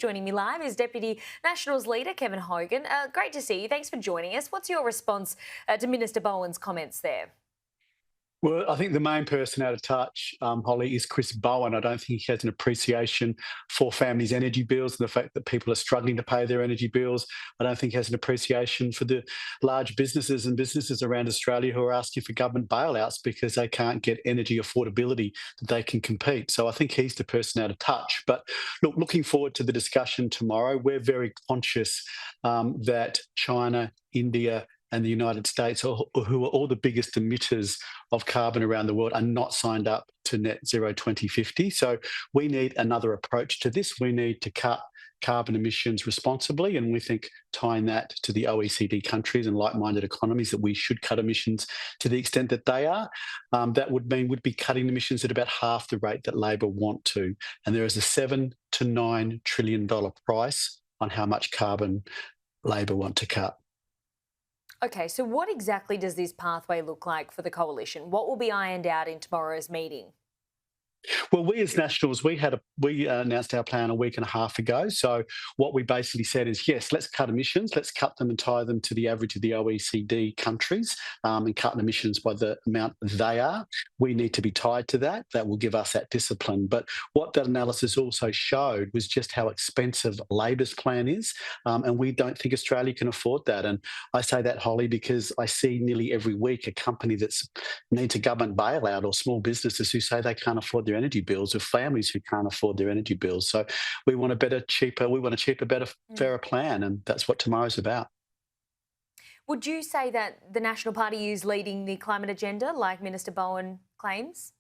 Joining me live is Deputy Nationals Leader Kevin Hogan. Great to see you. Thanks for joining us. What's your response to Minister Bowen's comments there? Well, I think the main person out of touch, Holly, is Chris Bowen. I don't think he has an appreciation for families' energy bills and the fact that people are struggling to pay their energy bills. I don't think he has an appreciation for the large businesses and businesses around Australia who are asking for government bailouts because they can't get energy affordability that they can compete. So I think he's the person out of touch. But look, looking forward to the discussion tomorrow. We're very conscious that China, India, and the United States, who are all the biggest emitters of carbon around the world, are not signed up to net zero 2050. So we need another approach to this. We need to cut carbon emissions responsibly, and we think tying that to the OECD countries and like-minded economies that we should cut emissions to the extent that they are. That would mean we'd be cutting emissions at about half the rate that Labor want to, and there is a $7 to $9 trillion price on how much carbon Labor want to cut. Okay, so what exactly does this pathway look like for the coalition? What will be ironed out in tomorrow's meeting? Well, we as Nationals, we announced our plan a week and a half ago. So what we basically said is, yes, let's cut emissions, let's cut them and tie them to the average of the OECD countries, and cut emissions by the amount they are. We need to be tied to that. That will give us that discipline. But what that analysis also showed was just how expensive Labor's plan is, and we don't think Australia can afford that. And I say that, Holly, because I see nearly every week a company that's needs a government bailout, or small businesses who say they can't afford their energy bills, or families who can't afford their energy bills. So we want a better, better, fairer plan, and that's what tomorrow's about. Would you say that the National Party is leading the climate agenda, like Minister Bowen claims?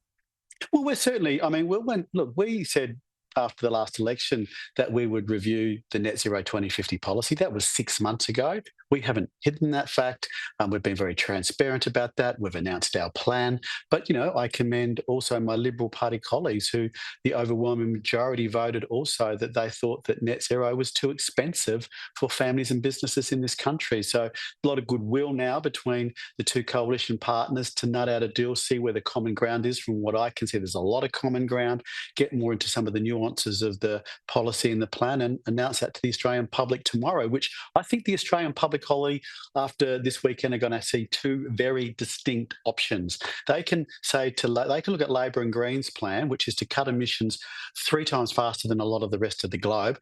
Well, we're certainly, I mean, look, we said after the last election that we would review the net zero 2050 policy. That was 6 months ago. We haven't hidden that fact. We've been very transparent about that. We've announced our plan. But, I commend also my Liberal Party colleagues who the overwhelming majority voted also that they thought that net zero was too expensive for families and businesses in this country. So a lot of goodwill now between the two coalition partners to nut out a deal, see where the common ground is. From what I can see, there's a lot of common ground, get more into some of the nuances of the policy and the plan, and announce that to the Australian public tomorrow, which I think the Australian public, Holly, after this weekend, are going to see two very distinct options. They can look at Labor and Greens' plan, which is to cut emissions 3 times faster than a lot of the rest of the globe.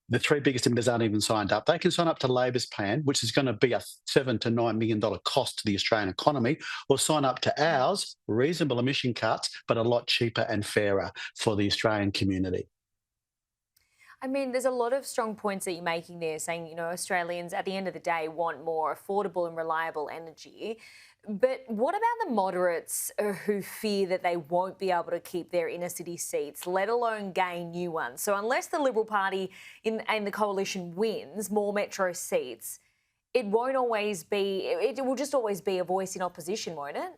The 3 biggest emitters aren't even signed up. They can sign up to Labor's plan, which is going to be a $7 to $9 million cost to the Australian economy, or sign up to ours, reasonable emission cuts, but a lot cheaper and fairer for the Australian community. I mean, there's a lot of strong points that you're making there, saying, Australians at the end of the day want more affordable and reliable energy. But what about the moderates who fear that they won't be able to keep their inner city seats, let alone gain new ones? So unless the Liberal Party and the coalition wins more metro seats, it will just always be a voice in opposition, won't it?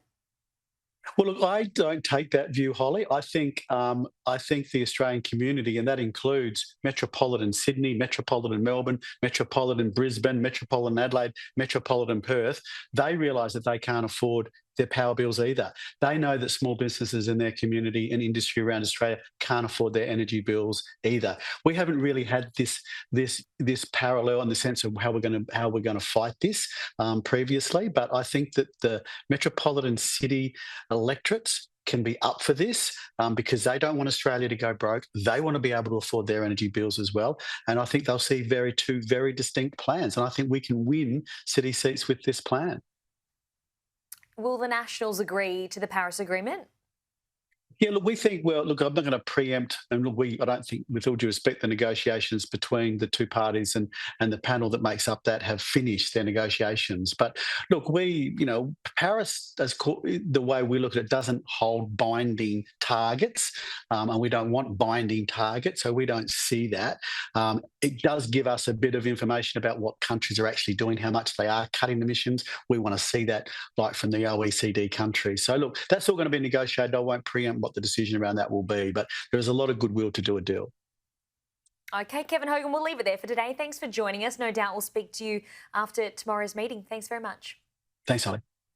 Well, look, I don't take that view, Holly. I think the Australian community, and that includes metropolitan Sydney, metropolitan Melbourne, metropolitan Brisbane, metropolitan Adelaide, metropolitan Perth, they realise that they can't afford their power bills either. They know that small businesses in their community and industry around Australia can't afford their energy bills either. We haven't really had this parallel in the sense of how we're going to fight this previously, but I think that the metropolitan city electorates can be up for this, because they don't want Australia to go broke. They want to be able to afford their energy bills as well. And I think they'll see two very distinct plans. And I think we can win city seats with this plan. Will the Nationals agree to the Paris Agreement? Yeah, look, I'm not going to preempt, and look, I don't think, with all due respect, the negotiations between the two parties and the panel that makes up that have finished their negotiations. But look, Paris, the way we look at it, doesn't hold binding targets, and we don't want binding targets, so we don't see that. It does give us a bit of information about what countries are actually doing, how much they are cutting emissions. We want to see that, like from the OECD countries. So look, that's all going to be negotiated. I won't preempt what the decision around that will be, but there is a lot of goodwill to do a deal. Okay, Kevin Hogan, we'll leave it there for today. Thanks for joining us. No doubt we'll speak to you after tomorrow's meeting. Thanks very much. Thanks, Holly.